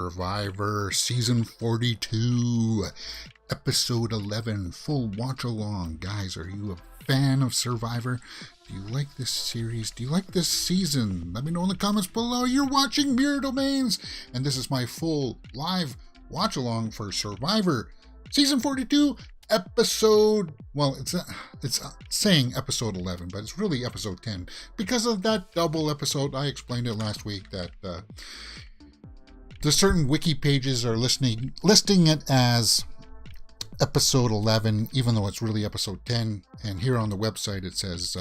Survivor Season 42, Episode 11, full watch along. Guys, are you a fan of Survivor? Do you like this series? Do you like this season? Let me know in the comments below. You're watching Mirror Domains, and this is my full live watch along for Survivor Season 42, Episode, well, it's saying Episode 11, but it's really Episode 10 because of that double episode. I explained it last week that the certain wiki pages are listing it as Episode 11, even though it's really Episode 10. And here on the website it says,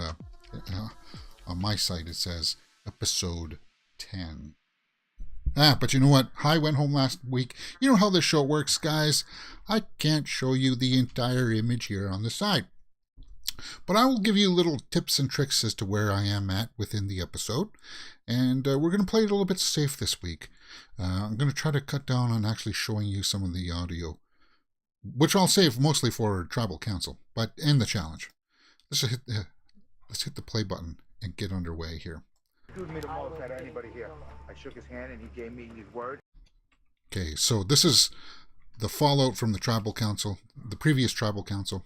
on my site it says Episode 10. But you know what? I went home last week. You know how this show works, guys. I can't show you the entire image here on the side. But I will give you little tips and tricks as to where I am at within the episode. And we're going to play it a little bit safe this week. I'm going to try to cut down on actually showing you some of the audio, which I'll save mostly for Tribal Council, but and the challenge. Let's hit the play button and get underway here. Dude me the most out of anybody here. I shook his hand and he gave me his word. Okay, so this is the fallout from the Tribal Council, the previous Tribal Council.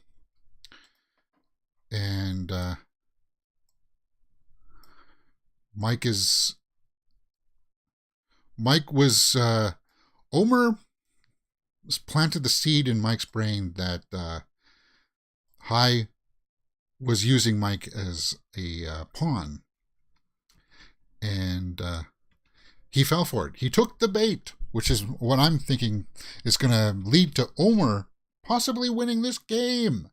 And Mike Omer planted the seed in Mike's brain that Hai was using Mike as a pawn. And he fell for it. He took the bait, which is what I'm thinking is going to lead to Omer possibly winning this game.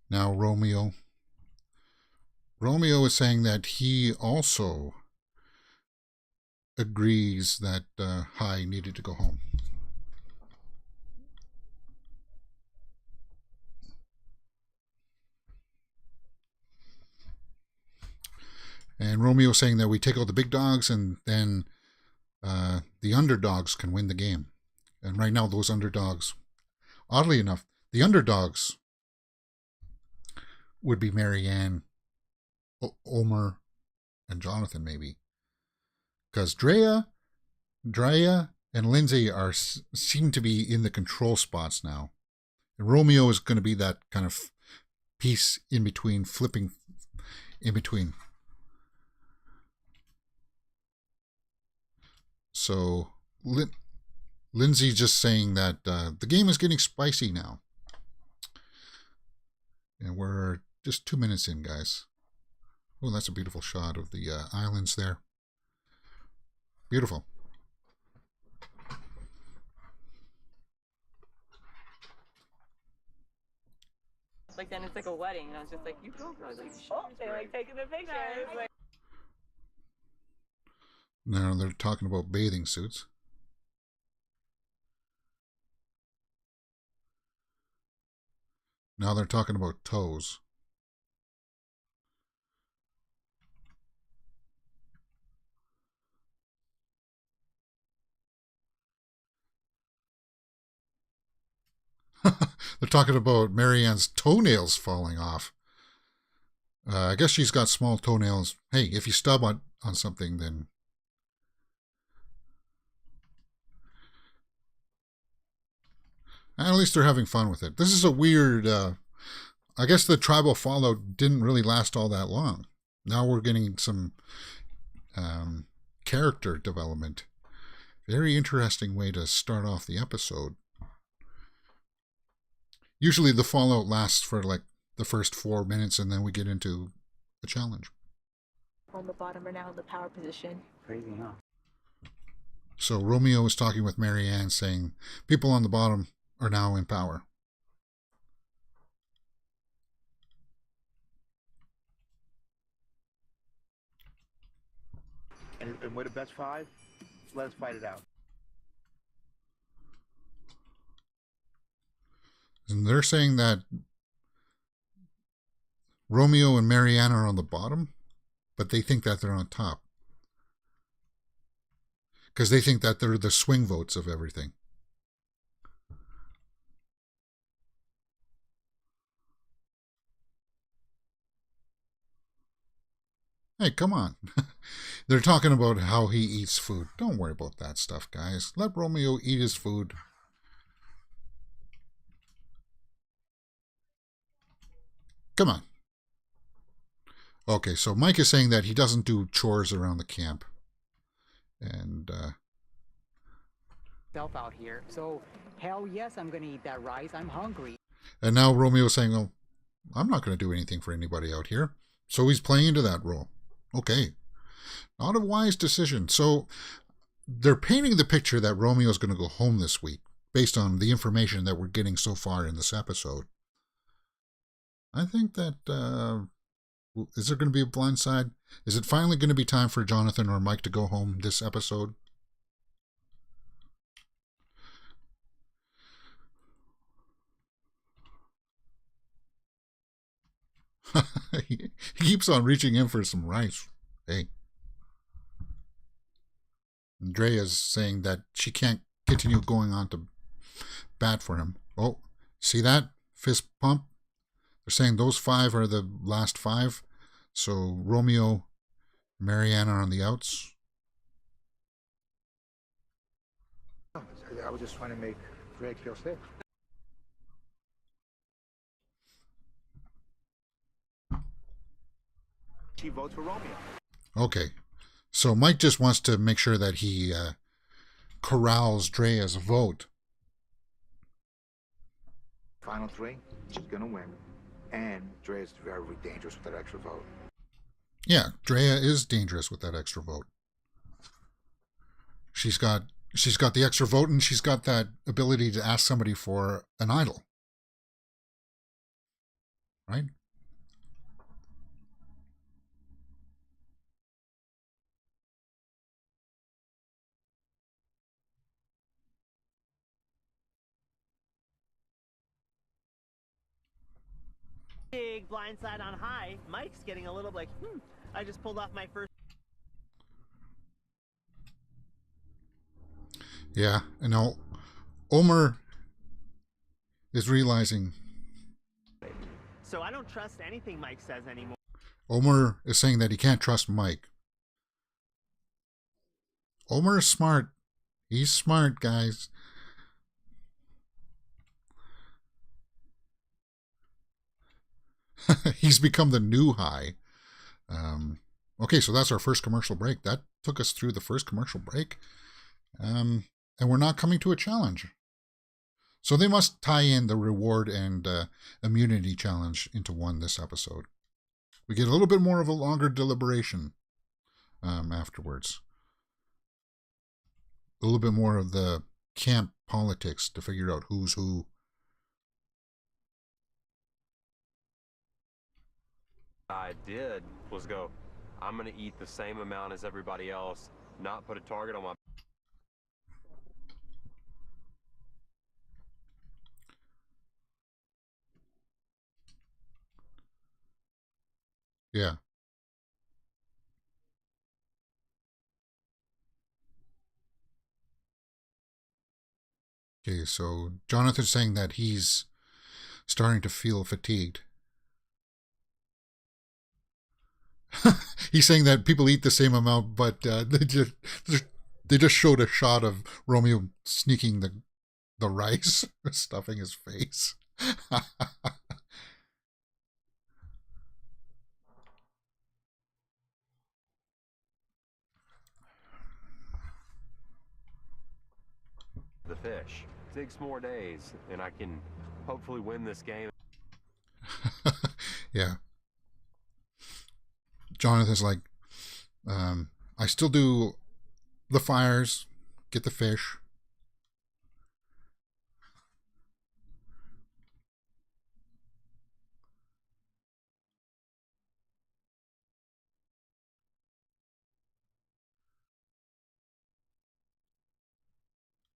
Now Romeo is saying that he also agrees that Hai needed to go home. And Romeo saying that we take out the big dogs and then the underdogs can win the game. And right now those underdogs, oddly enough, the underdogs would be Marianne, Omer, and Jonathan maybe. Because Drea and Lindsay seem to be in the control spots now. And Romeo is going to be that kind of piece in between, flipping in between. So Lindsay just saying that the game is getting spicy now. And we're just 2 minutes in, guys. Oh, that's a beautiful shot of the islands there. Beautiful. Like then it's like a wedding, and I was just like, "You go, girl." I was like, "Oh, they're like taking the pictures." Like, now they're talking about bathing suits. Now they're talking about toes. They're talking about Marianne's toenails falling off. I guess she's got small toenails. Hey, if you stub on something, then... At least they're having fun with it. This is a weird... I guess the tribal fallout didn't really last all that long. Now we're getting some character development. Very interesting way to start off the episode. Usually the fallout lasts for like the first 4 minutes and then we get into the challenge. On the bottom are now in the power position. Crazy, huh? So Romeo is talking with Marianne saying people on the bottom are now in power. And we're the best five? Let's fight it out. And they're saying that Romeo and Marianne are on the bottom, but they think that they're on top. Because they think that they're the swing votes of everything. Hey, come on. They're talking about how he eats food. Don't worry about that stuff, guys. Let Romeo eat his food. Come on. Okay, so Mike is saying that he doesn't do chores around the camp. And, Out here. So, hell yes, I'm going to eat that rice. I'm hungry. and now Romeo's saying, well, I'm not going to do anything for anybody out here. So he's playing into that role. Okay. Not a wise decision. So they're painting the picture that Romeo's going to go home this week based on the information that we're getting so far in this episode. I think that, is there going to be a blind side? Is it finally going to be time for Jonathan or Mike to go home this episode? He keeps on reaching in for some rice. Hey. Andrea's saying that she can't continue going on to bat for him. Oh, see that? Fist pump. They're saying those 5 are the last 5. So Romeo, Marianne are on the outs. I was just trying to make Drake feel safe. She votes for Romeo. Okay. So Mike just wants to make sure that he corrals Drea's vote. Final 3, she's gonna win. And Dre's very dangerous with that extra vote. Yeah, Drea is dangerous with that extra vote. She's got the extra vote, and she's got that ability to ask somebody for an idol. Right? Big blindside on high. Mike's getting a little like, I just pulled off my first. Yeah, and now Omer is realizing. So I don't trust anything Mike says anymore. Omer is saying that he can't trust Mike. Omer is smart. He's smart, guys. He's become the new high. Okay, so that's our first commercial break. That took us through the first commercial break. And we're not coming to a challenge. So they must tie in the reward and immunity challenge into one this episode. We get a little bit more of a longer deliberation afterwards. A little bit more of the camp politics to figure out who's who. I did was go, I'm going to eat the same amount as everybody else, not put a target on my... Yeah. Okay, so Jonathan's saying that he's starting to feel fatigued. He's saying that people eat the same amount, but they just showed a shot of Romeo sneaking the rice, stuffing his face. the fish. 6 more days, and I can hopefully win this game. Yeah. Jonathan's like, I still do the fires, get the fish.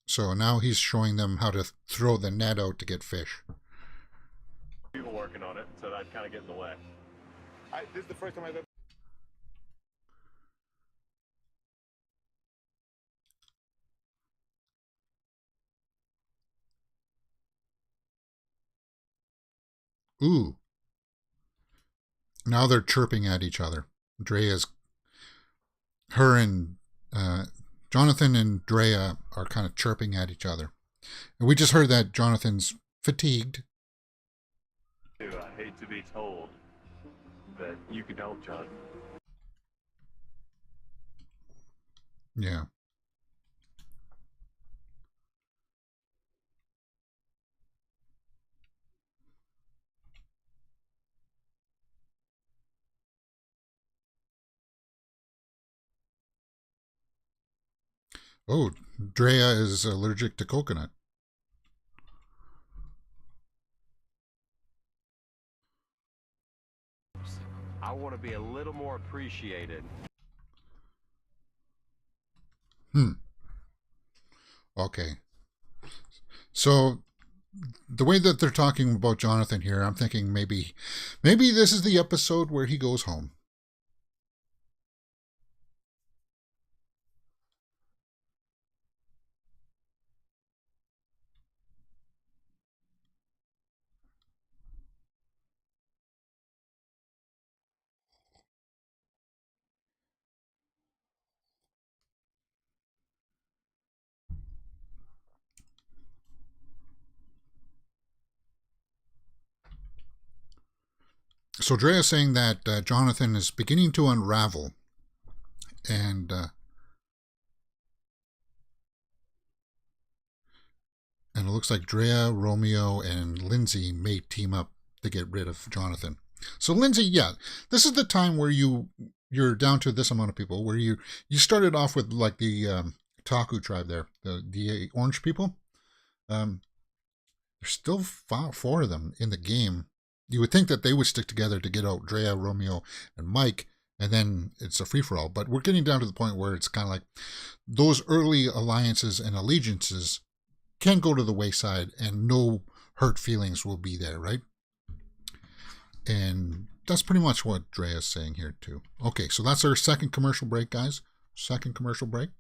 So now he's showing them how to throw the net out to get fish. People working on it, so I'd kind of get in the way. This is the first time I've ever... Ooh. Now they're chirping at each other. Drea's, her and Jonathan and Drea are kind of chirping at each other. And we just heard that Jonathan's fatigued. I hate to be told that you can help, John. Yeah. Oh, Drea is allergic to coconut. I want to be a little more appreciated. Okay. So the way that they're talking about Jonathan here, I'm thinking maybe this is the episode where he goes home. So Drea is saying that Jonathan is beginning to unravel, and it looks like Drea, Romeo, and Lindsay may team up to get rid of Jonathan. So Lindsay, yeah, this is the time where you're down to this amount of people, where you started off with like the Taku tribe there, the orange people. There's still four of them in the game. You would think that they would stick together to get out Drea, Romeo, and Mike, and then it's a free-for-all. But we're getting down to the point where it's kind of like those early alliances and allegiances can go to the wayside, and no hurt feelings will be there, right? And that's pretty much what Drea is saying here, too. Okay, so that's our second commercial break, guys. Second commercial break.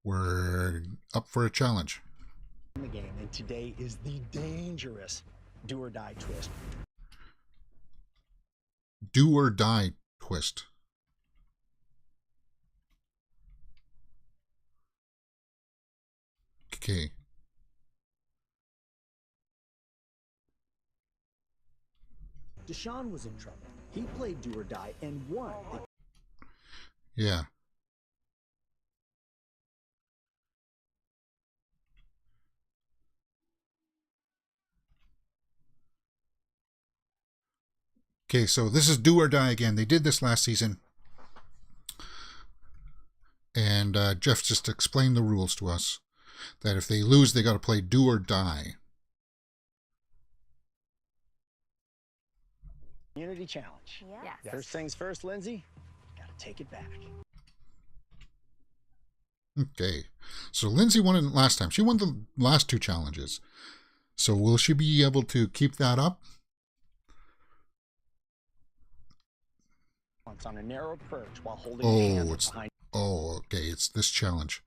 We're up for a challenge. The game, and today is the dangerous do or die twist. Do or die twist. Okay. Deshaun was in trouble. He played do or die and won. Yeah. Okay, so this is do or die again. They did this last season. And Jeff just explained the rules to us. That if they lose, they got to play do or die. Community challenge. Yes. First things first, Lindsay. Gotta take it back. Okay. So Lindsay won it last time. She won the last two challenges. So will she be able to keep that up? Once on a narrow perch while holding a hand behind. Oh, okay. It's this challenge.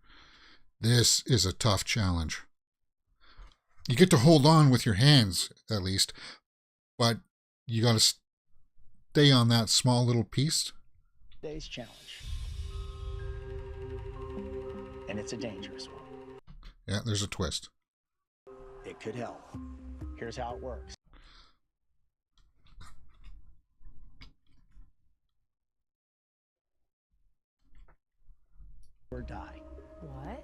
This is a tough challenge. You get to hold on with your hands, at least, but you got to stay on that small little piece. Today's challenge. And it's a dangerous one. Yeah, there's a twist. It could help. Here's how it works. Or die.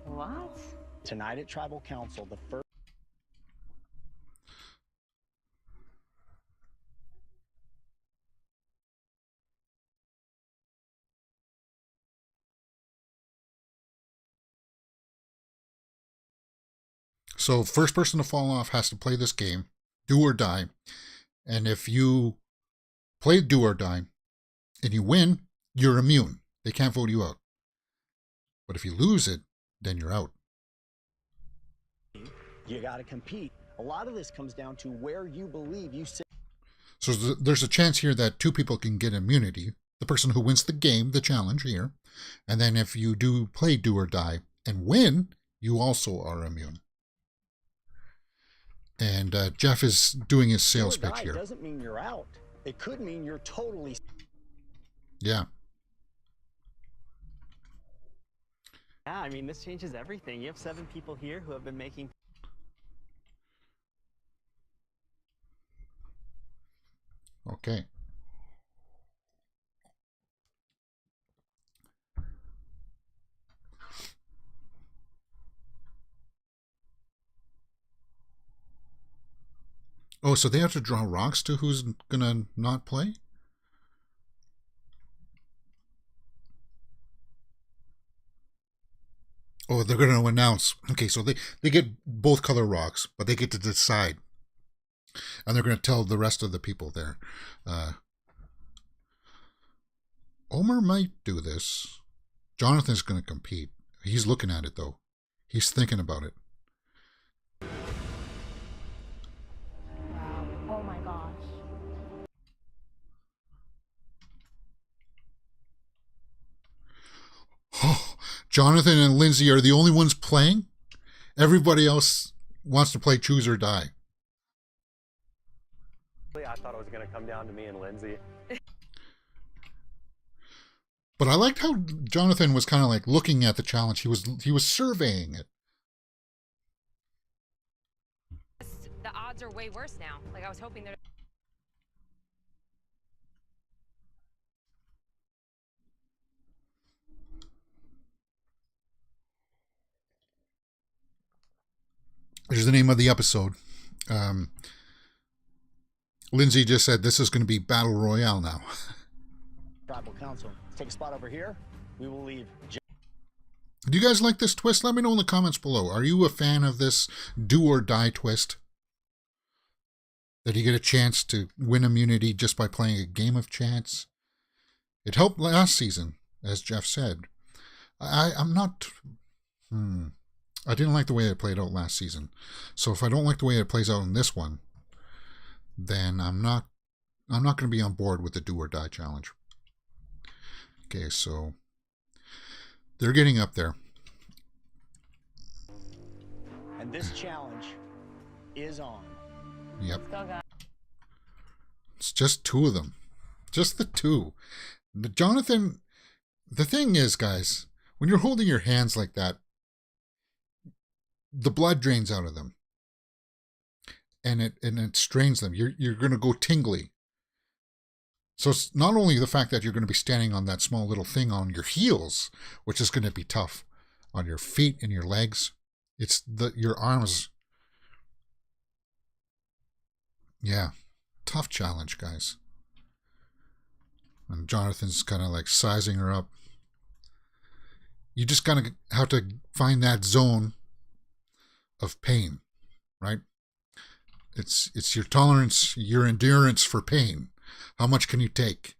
What? Tonight at Tribal Council, the first. So first person to fall off has to play this game, do or die. And if you play do or die and you win, you're immune. They can't vote you out. But if you lose it, then you're out. You got to compete. A lot of this comes down to where you believe you sit. So there's a chance here that two people can get immunity. The person who wins the game, the challenge here. And then if you do play do or die and win, you also are immune. And Jeff is doing his sales pitch here. Doesn't mean you're out. It could mean you're totally. Yeah. Yeah, I mean, this changes everything. You have 7 people here who have been making. Okay. Oh, so they have to draw rocks to who's gonna not play? Oh, they're gonna announce. Okay, so they get both color rocks, but they get to decide, and they're gonna tell the rest of the people there. Omer might do this. Jonathan's gonna compete. He's looking at it though. He's thinking about it. Wow. Oh my gosh. Oh, Jonathan and Lindsay are the only ones playing? Everybody else wants to play choose or die. I thought it was going to come down to me and Lindsay. But I liked how Jonathan was kind of like looking at the challenge. He was surveying it. The odds are way worse now. Like I was hoping that. Here's the name of the episode. Lindsay just said this is going to be Battle Royale now. Tribal Council. Let's take a spot over here. We will leave. Do you guys like this twist? Let me know in the comments below. Are you a fan of this do or die twist? That you get a chance to win immunity just by playing a game of chance? It helped last season, as Jeff said. I'm not... I didn't like the way it played out last season. So if I don't like the way it plays out in this one, then I'm not going to be on board with the do or die challenge. Okay, so they're getting up there. And this challenge is on. Yep. Still got. It's just 2 of them. Just the 2. Jonathan, the thing is, guys, when you're holding your hands like that, the blood drains out of them. And it strains them. You're going to go tingly. So it's not only the fact that you're going to be standing on that small little thing on your heels, which is going to be tough, on your feet and your legs. It's your arms. Yeah, tough challenge, guys. And Jonathan's kind of like sizing her up. You just kind of have to find that zone of pain, right? It's your tolerance, your endurance for pain. How much can you take?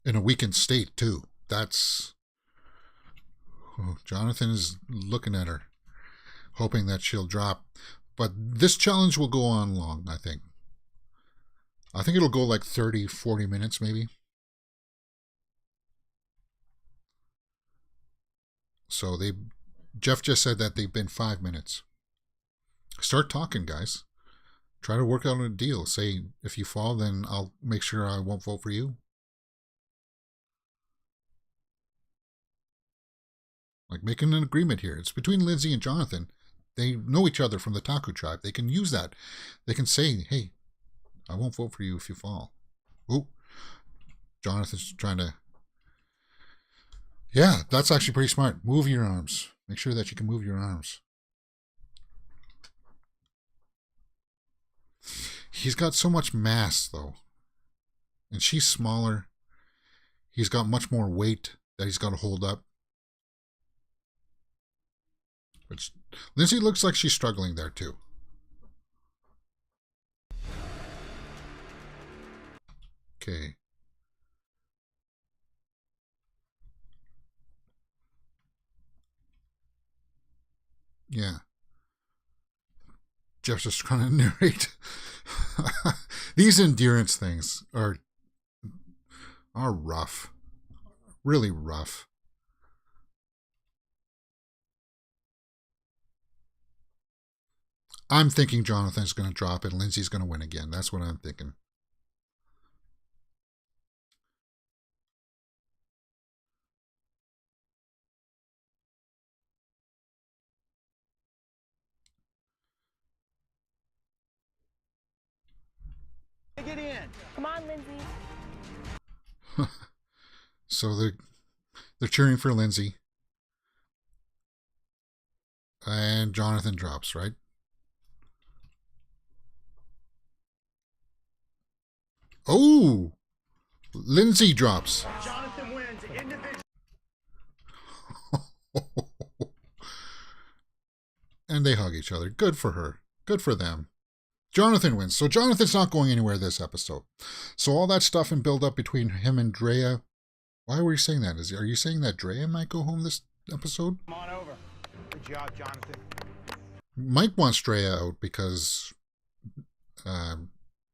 In a weakened state, too. That's... Oh, Jonathan is looking at her, hoping that she'll drop. But this challenge will go on long, I think. I think it'll go like 30, 40 minutes, maybe. So Jeff just said that they've been 5 minutes. Start talking, guys. Try to work out a deal. Say, if you fall, then I'll make sure I won't vote for you. Like, making an agreement here. It's between Lindsay and Jonathan. They know each other from the Taku tribe. They can use that. They can say, hey, I won't vote for you if you fall. Ooh. Jonathan's trying to... Yeah, that's actually pretty smart. Move your arms. Make sure that you can move your arms. He's got so much mass, though. And she's smaller. He's got much more weight that he's got to hold up. But Lindsay looks like she's struggling there, too. Okay. Yeah. Jeff's just trying to narrate. These endurance things are rough. Really rough. I'm thinking Jonathan's going to drop and Lindsay's going to win again. That's what I'm thinking. Get in. Come on, Lindsay. So they're cheering for Lindsay. And Jonathan drops, right? Oh! Lindsay drops. Jonathan wins individual. And they hug each other. Good for her. Good for them. Jonathan wins. So Jonathan's not going anywhere this episode. So all that stuff and build up between him and Drea. Why were you saying that? Are you saying that Drea might go home this episode? Come on over. Good job, Jonathan. Mike wants Drea out because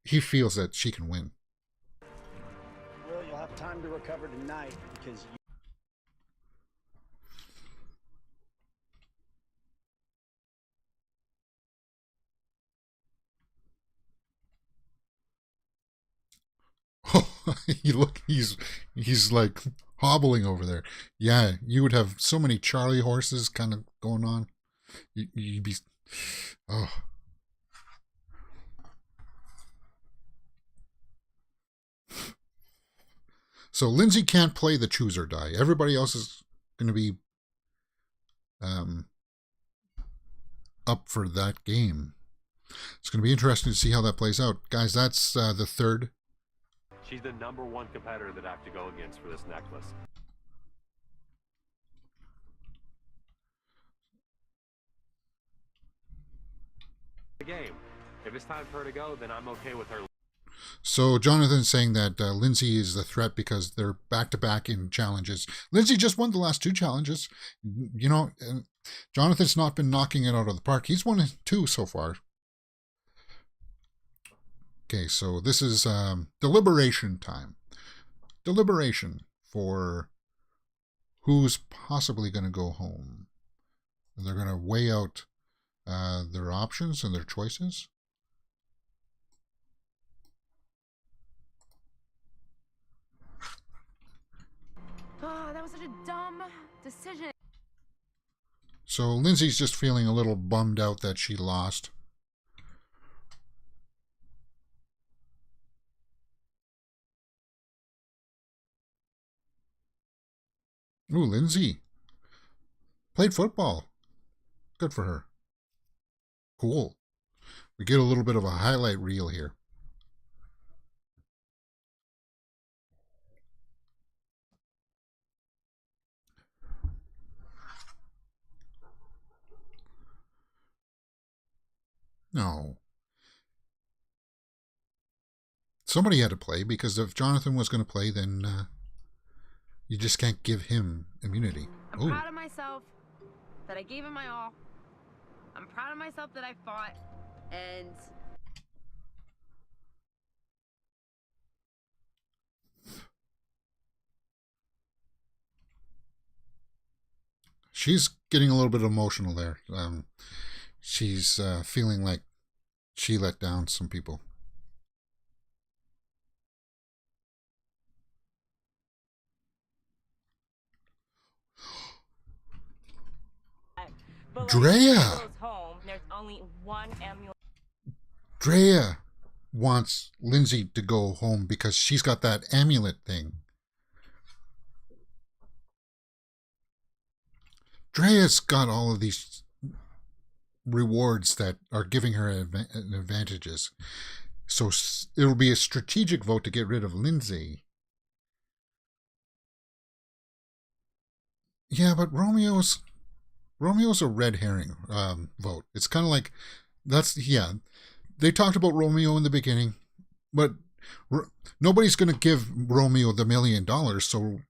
he feels that she can win. Well, you'll have time to recover tonight because you. Oh, he's like hobbling over there. Yeah, you would have so many Charlie horses kind of going on. You'd be, oh. So Lindsay can't play the choose or die. Everybody else is going to be up for that game. It's going to be interesting to see how that plays out. Guys, that's the third. She's the #1 competitor that I have to go against for this necklace. The game. If it's time for her to go, then I'm okay with her. So Jonathan's saying that Lindsay is the threat because they're back-to-back in challenges. Lindsay just won the last 2 challenges. You know, Jonathan's not been knocking it out of the park. He's won 2 so far. Okay, so this is deliberation time. Deliberation for who's possibly going to go home. They're going to weigh out their options and their choices. Oh, that was such a dumb decision. So Lindsay's just feeling a little bummed out that she lost. Ooh, Lindsay. Played football. Good for her. Cool. We get a little bit of a highlight reel here. No. Somebody had to play, because if Jonathan was going to play, then you just can't give him immunity. I'm proud of myself that I gave it my all. I'm proud of myself that I fought, and She's getting a little bit emotional there. She's feeling like she let down some people. But Drea! When she goes home, there's only one amulet. Drea wants Lindsay to go home because she's got that amulet thing. Drea's got all of these rewards that are giving her advantages. So it'll be a strategic vote to get rid of Lindsay. Yeah, but Romeo's a red herring vote. It's kind of like, they talked about Romeo in the beginning, but nobody's going to give Romeo the $1 million, so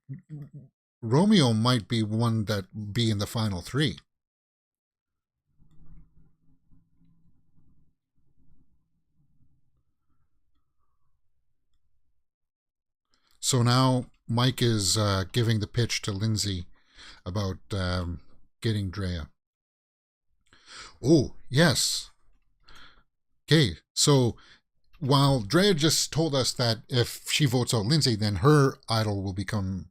Romeo might be one that be in the final 3. So now Mike is giving the pitch to Lindsay about getting Drea. Oh, yes. Okay, so while Drea just told us that if she votes out Lindsay, then her idol will become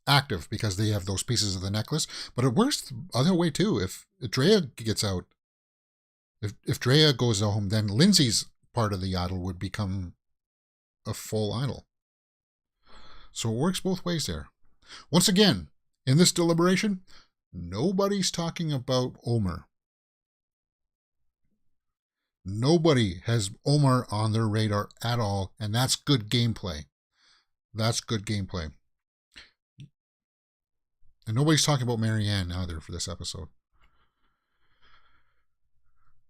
active because they have those pieces of the necklace. But it works the other way too. If Drea gets out, if Drea goes home, then Lindsay's part of the idol would become a full idol. So it works both ways there. Once again, in this deliberation, nobody's talking about Omer. Nobody has Omer on their radar at all, and that's good gameplay. That's good gameplay. And nobody's talking about Marianne either for this episode.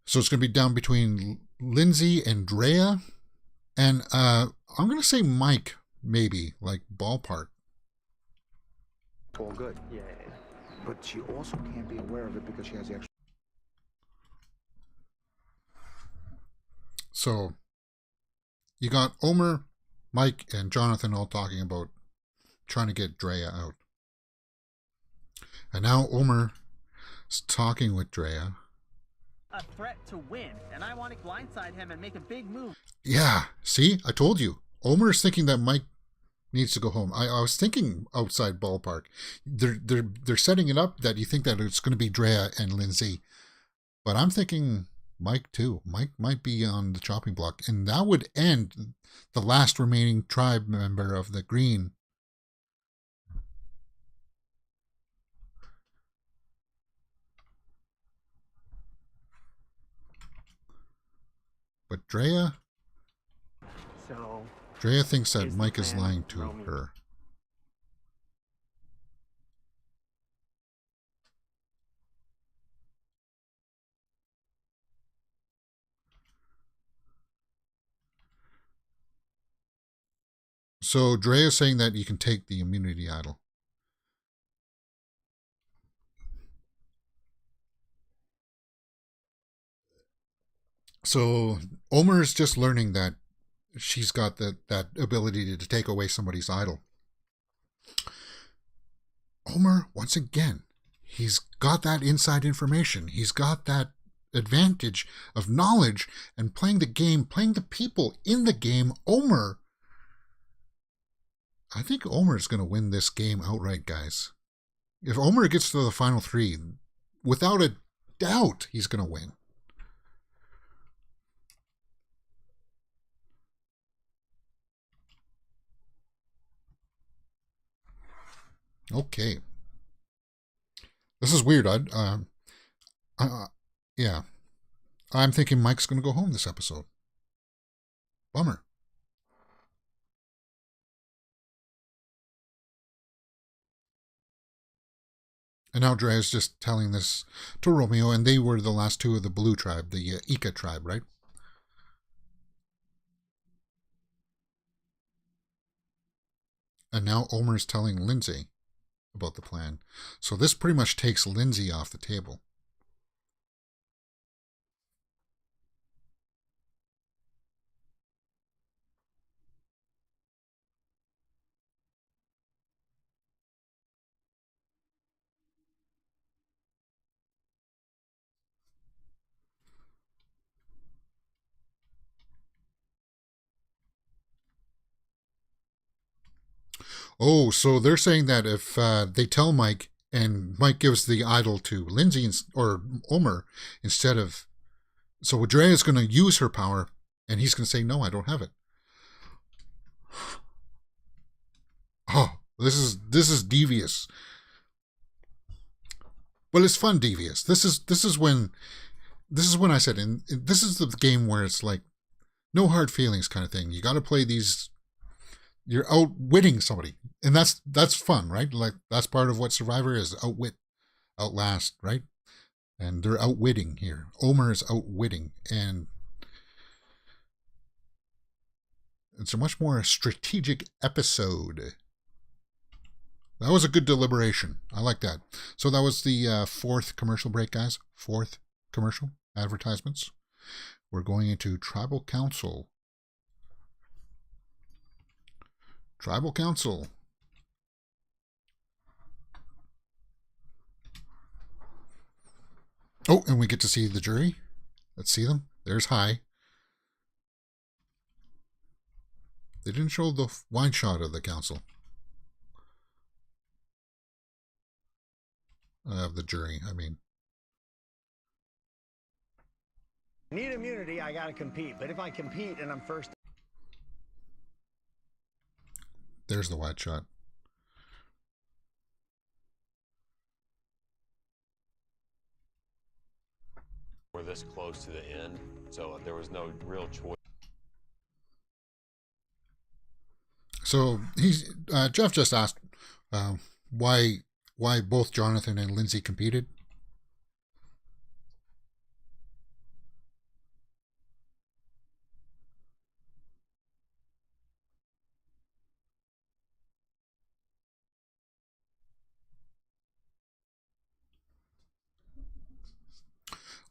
So it's going to be down between Lindsay and Drea. And I'm going to say Mike, maybe, like ballpark. It's all good. Yeah. But she also can't be aware of it because she has the extra. So you got Omer, Mike, and Jonathan all talking about trying to get Drea out. And now Omer is talking with Drea. A threat to win, and I want to blindside him and make a big move. Yeah, see, I told you. Omer is thinking that Mike needs to go home. I was thinking outside ballpark. They're setting it up that you think that it's going to be Drea and Lindsay, but I'm thinking Mike too. Mike might be on the chopping block, and that would end the last remaining tribe member of the Green. But Drea thinks that here's the Mike is plan, lying to Romy. her. So Drea is saying that you can take the immunity idol. So Omer is just learning that she's got that ability to take away somebody's idol. Omer, once again, he's got that inside information. He's got that advantage of knowledge and playing the game, playing the people in the game. I think Omer is going to win this game outright, guys. If Omer gets to the final three, without a doubt, he's going to win. Okay. This is weird. Yeah. I'm thinking Mike's going to go home this episode. Bummer. And now Drea is just telling this to Romeo, and they were the last two of the blue tribe, the Ika tribe, right? And now Omer's telling Lindsay about the plan. So this pretty much takes Lindsay off the table. Oh, so they're saying that if they tell Mike and Mike gives the idol to Lindsay or Omer instead of... So Drea is going to use her power and he's going to say, no, I don't have it. Oh, this is devious. But it's fun devious. This is when I said, and this is the game where it's like no hard feelings kind of thing. You got to play these. You're outwitting somebody, and that's fun, right? Like that's part of what Survivor is: outwit, outlast, right? And they're outwitting here. Omer is outwitting, and it's a much more strategic episode. That was a good deliberation. I like that. So that was the fourth commercial break, guys. Fourth commercial advertisements. We're going into Tribal Council. Tribal Council. Oh, and we get to see the jury. Let's see them. There's High. They didn't show the wide shot of the council. Of the jury, I mean. Need immunity, I gotta compete. But if I compete and I'm first... There's the wide shot. We're this close to the end, so there was no real choice. So he's Jeff just asked why both Jonathan and Lindsay competed.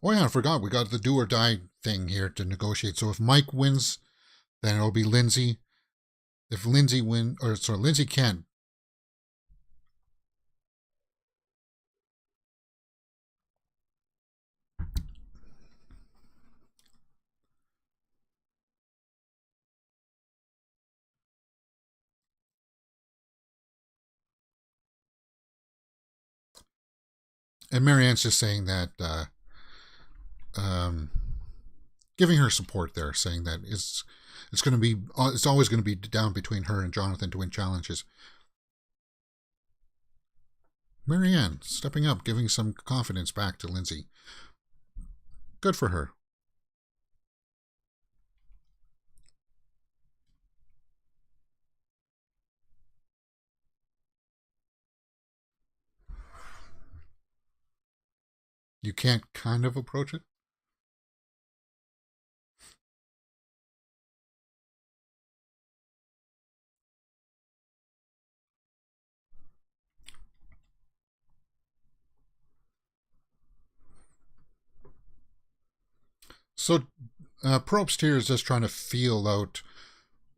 Oh yeah, I forgot. We got the do or die thing here to negotiate. So if Mike wins, then it'll be Lindsay. If Lindsay Lindsay can't. And Marianne's just saying that, giving her support there, saying that it's always going to be down between her and Jonathan to win challenges. Marianne stepping up, giving some confidence back to Lindsay. Good for her. You can't kind of approach it? So Probst here is just trying to feel out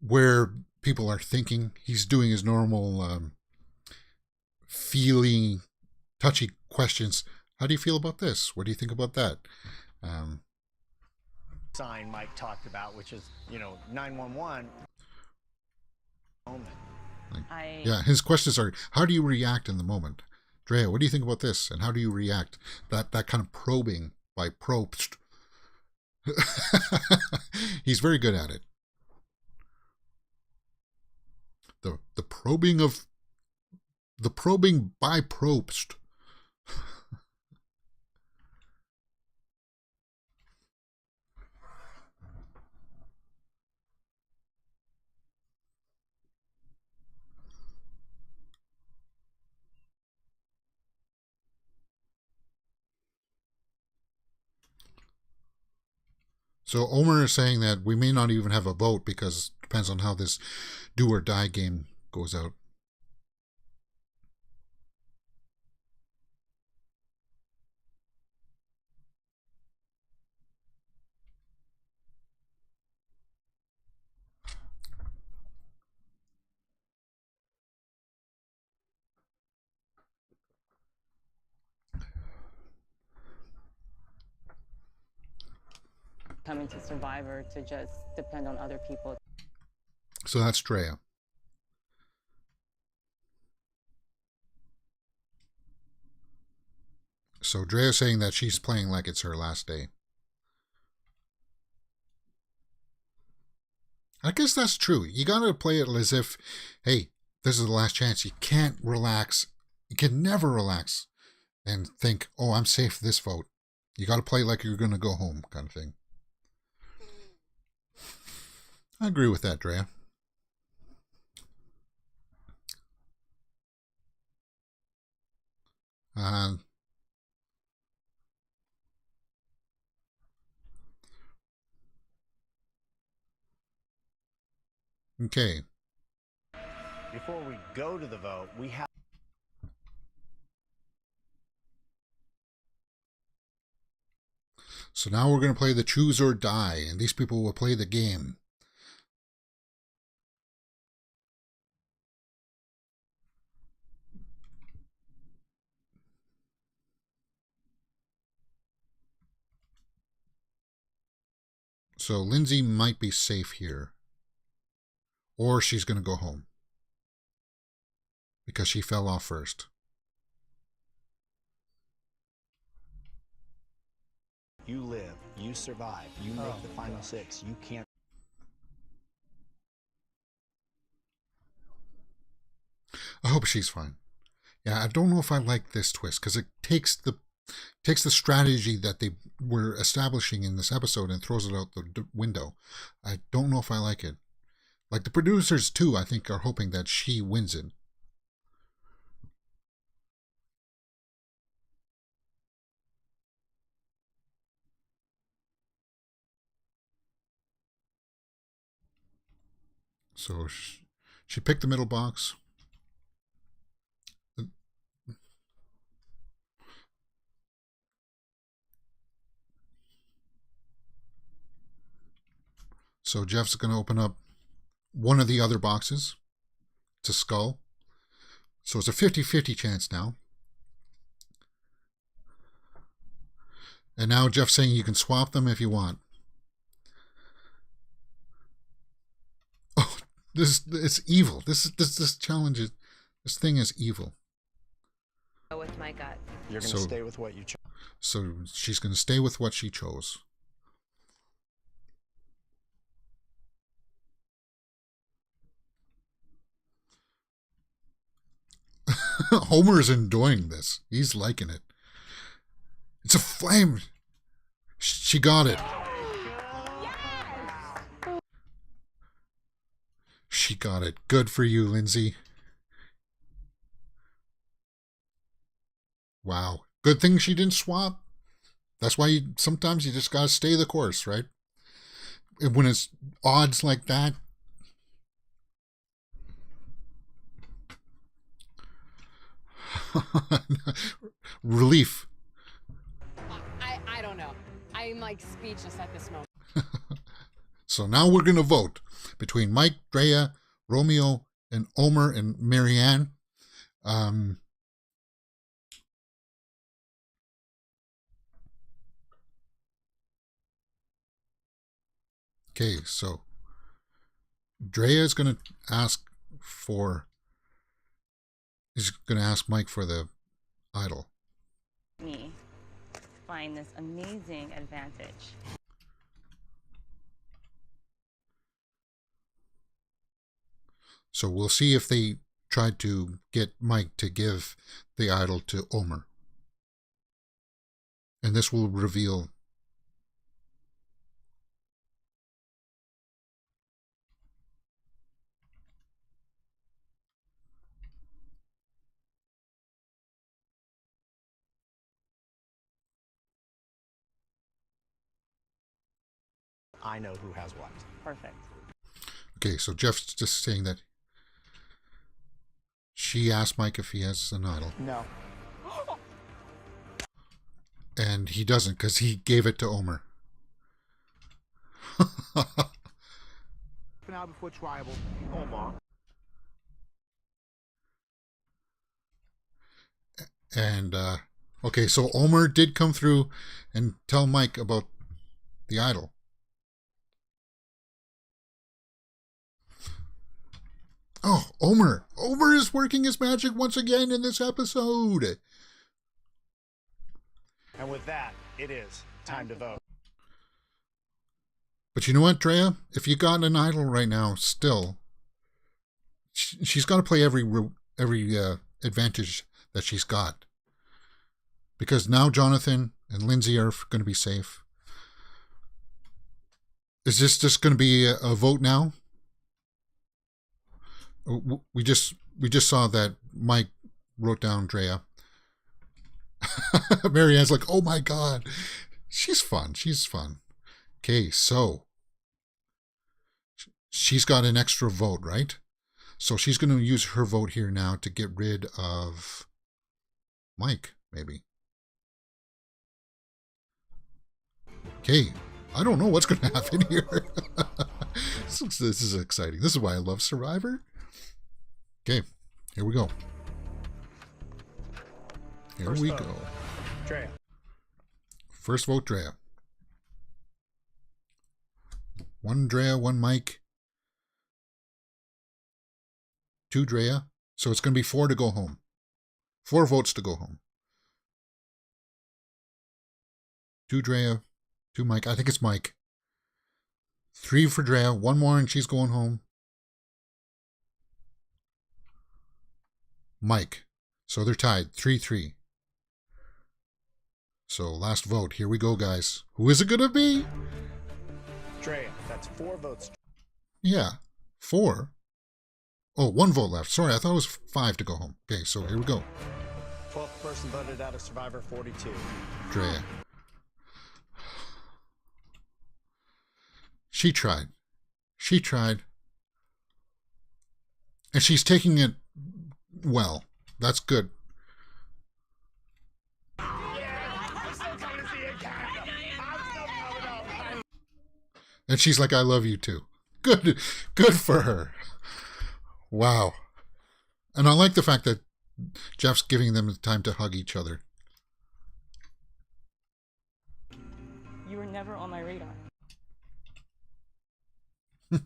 where people are thinking. He's doing his normal feeling, touchy questions. How do you feel about this? What do you think about that? Sign Mike talked about, which is, 911 moment. Yeah, his questions are, how do you react in the moment? Drea, what do you think about this? And how do you react? That kind of probing by Probst. He's very good at it. The probing by Probst. So Omer is saying that we may not even have a vote because it depends on how this do or die game goes out. Coming to Survivor to just depend on other people. So that's Drea. So Drea's saying that she's playing like it's her last day. I guess that's true. You gotta play it as if, hey, this is the last chance. You can't relax. You can never relax and think, oh, I'm safe this vote. You gotta play like you're gonna go home, kind of thing. I agree with that, Drea. Okay. Before we go to the vote, we have... So now we're going to play the choose or die, and these people will play the game. So Lindsay might be safe here. Or she's going to go home. Because she fell off first. You live, You survive. You make the final 6. You can't. I hope she's fine. Yeah, I don't know if I like this twist because it takes the strategy that they were establishing in this episode and throws it out the window. I don't know if I like it. Like the producers too, I think, are hoping that she wins it. So she picked the middle box. So Jeff's going to open up one of the other boxes. It's a skull. So it's a 50-50 chance now. And now Jeff's saying you can swap them if you want. Oh, it's evil. This challenge is, this thing is evil. Go with my gut. You're going to stay with what you chose. So she's going to stay with what she chose. Homer's enjoying this. He's liking it. It's a flame. She got it. Yes! She got it. Good for you, Lindsay. Wow. Good thing she didn't swap. That's why sometimes you just gotta stay the course, right? When it's odds like that. Relief. I don't know. I'm like speechless at this moment. So now we're going to vote between Mike, Drea, Romeo, and Omer and Marianne. Okay, so Drea is going to ask Mike for the idol. Me find this amazing advantage. So we'll see if they tried to get Mike to give the idol to Omer. And this will reveal. I know who has what. Perfect. Okay, so Jeff's just saying that she asked Mike if he has an idol. No. And he doesn't because he gave it to Omer. Now before tribal. And, okay, so Omer did come through and tell Mike about the idol. Oh, Omer. Omer is working his magic once again in this episode. And with that, it is time to vote. But you know what, Drea? If you got an idol right now, still, she's got to play every advantage that she's got. Because now Jonathan and Lindsay are going to be safe. Is this just going to be a vote now? We just saw that Mike wrote down Drea. Marianne's like, oh my God. She's fun. She's fun. Okay, so she's got an extra vote, right? So she's going to use her vote here now to get rid of Mike, maybe. Okay, I don't know what's going to happen here. This is exciting. This is why I love Survivor. Okay, here we go. Here we go. Drea. First vote, Drea. One Drea, one Mike. Two Drea. So it's going to be 4 to go home. 4 votes to go home. 2 Drea, 2 Mike. I think it's Mike. 3 for Drea. 1 more and she's going home. Mike. So they're tied. 3-3. So last vote. Here we go, guys. Who is it going to be? Drea, that's 4 votes. Yeah. 4. Oh, 1 vote left. Sorry, I thought it was 5 to go home. Okay, so here we go. 12th person voted out of Survivor 42. Drea. She tried. She tried. And she's taking it well. That's good. And she's like, I love you too. Good. Good for her. Wow. And I like the fact that Jeff's giving them the time to hug each other. You were never on my radar. We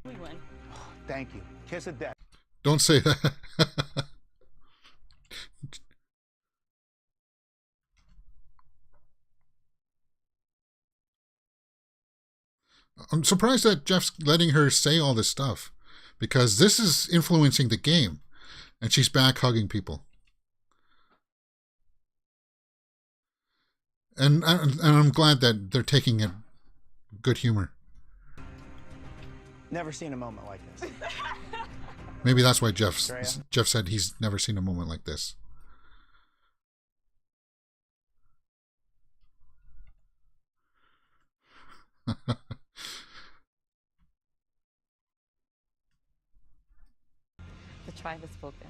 win. Thank you. Kiss of death. Don't say that. I'm surprised that Jeff's letting her say all this stuff, because this is influencing the game, and she's back hugging people. And I'm glad that they're taking it good humor. Never seen a moment like this. Maybe that's why Jeff Drea? said he's never seen a moment like this. The tribe has spoken.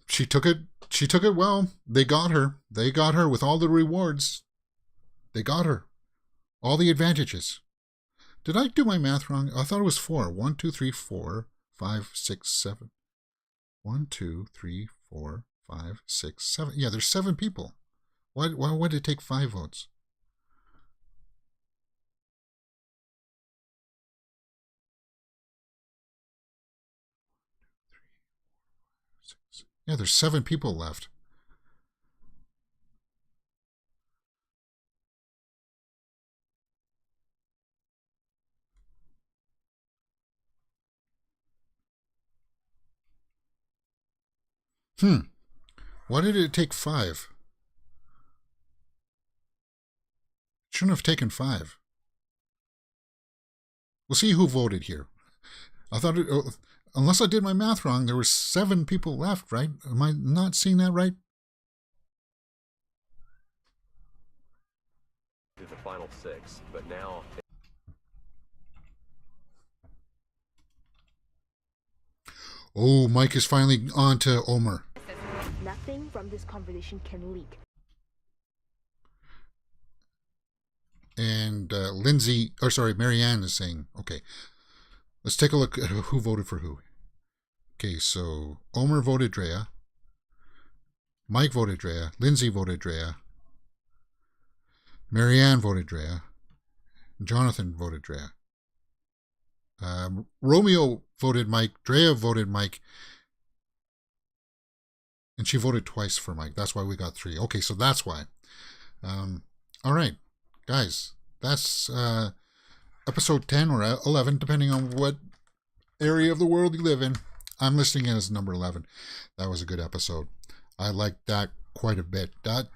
She took it well. They got her with all the rewards. They got her all the advantages. Did I do my math wrong? I thought it was 4. 1 2 3 4 5 6 7. 1 2 3 4 5 6 7. Yeah, there's 7 people. Why did it take 5 votes? Yeah, there's 7 people left. Why did it take 5? It shouldn't have taken 5. We'll see who voted here. I thought unless I did my math wrong, there were 7 people left, right? Am I not seeing that right? To the final 6, but now. Oh, Mike is finally on to Omer. Nothing from this conversation can leak. And Marianne is saying, okay, let's take a look at who voted for who. Okay, so Omer voted Drea. Mike voted Drea. Lindsay voted Drea. Marianne voted Drea. Jonathan voted Drea. Romeo voted Mike. Drea voted Mike. And she voted twice for Mike. That's why we got 3. Okay, so that's why. All right, guys. That's episode 10 or 11, depending on what area of the world you live in. I'm listing it as number 11. That was a good episode. I liked that quite a bit. That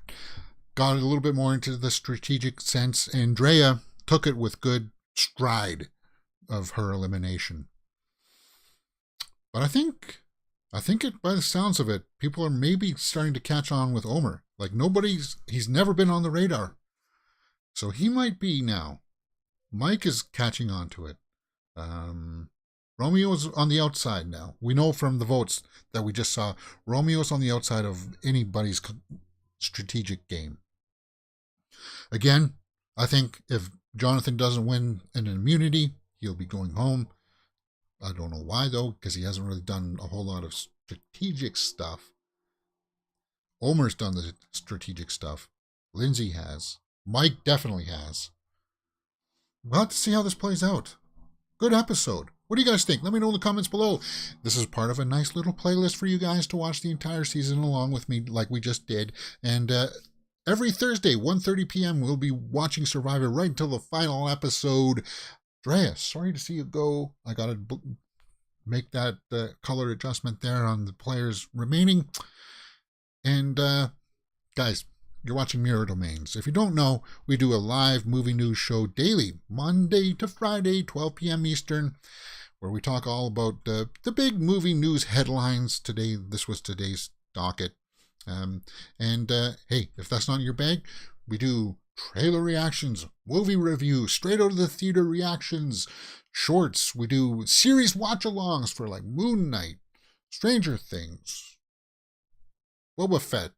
got a little bit more into the strategic sense, and Drea took it with good stride of her elimination. But I think it, by the sounds of it, people are maybe starting to catch on with Omer. Like he's never been on the radar. So he might be now. Mike is catching on to it. Romeo's on the outside now. We know from the votes that we just saw, Romeo's on the outside of anybody's strategic game. Again, I think if Jonathan doesn't win an immunity, he'll be going home. I don't know why, though, because he hasn't really done a whole lot of strategic stuff. Omer's done the strategic stuff. Lindsay has. Mike definitely has. We'll have to see how this plays out. Good episode. What do you guys think? Let me know in the comments below. This is part of a nice little playlist for you guys to watch the entire season along with me like we just did. And every Thursday, 1:30 p.m., we'll be watching Survivor right until the final episode. Drea, sorry to see you go. I got to make that color adjustment there on the players remaining. And guys, you're watching Mirror Domains. If you don't know, we do a live movie news show daily, Monday to Friday, 12 p.m. Eastern, where we talk all about the big movie news headlines. Today, this was today's docket. Hey, if that's not your bag, we do trailer reactions, movie review, straight out of the theater reactions, shorts. We do series watch-alongs for like Moon Knight, Stranger Things, Boba Fett,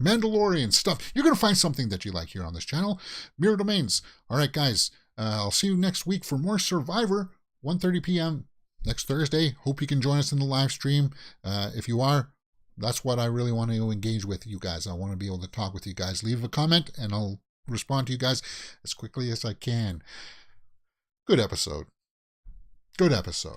Mandalorian stuff. You're going to find something that you like here on this channel. Mirror Domains. All right, guys. I'll see you next week for more Survivor, 1:30 p.m. next Thursday. Hope you can join us in the live stream. If you are, that's what I really want to engage with you guys. I want to be able to talk with you guys. Leave a comment, and I'll respond to you guys as quickly as I can. Good episode. Good episode.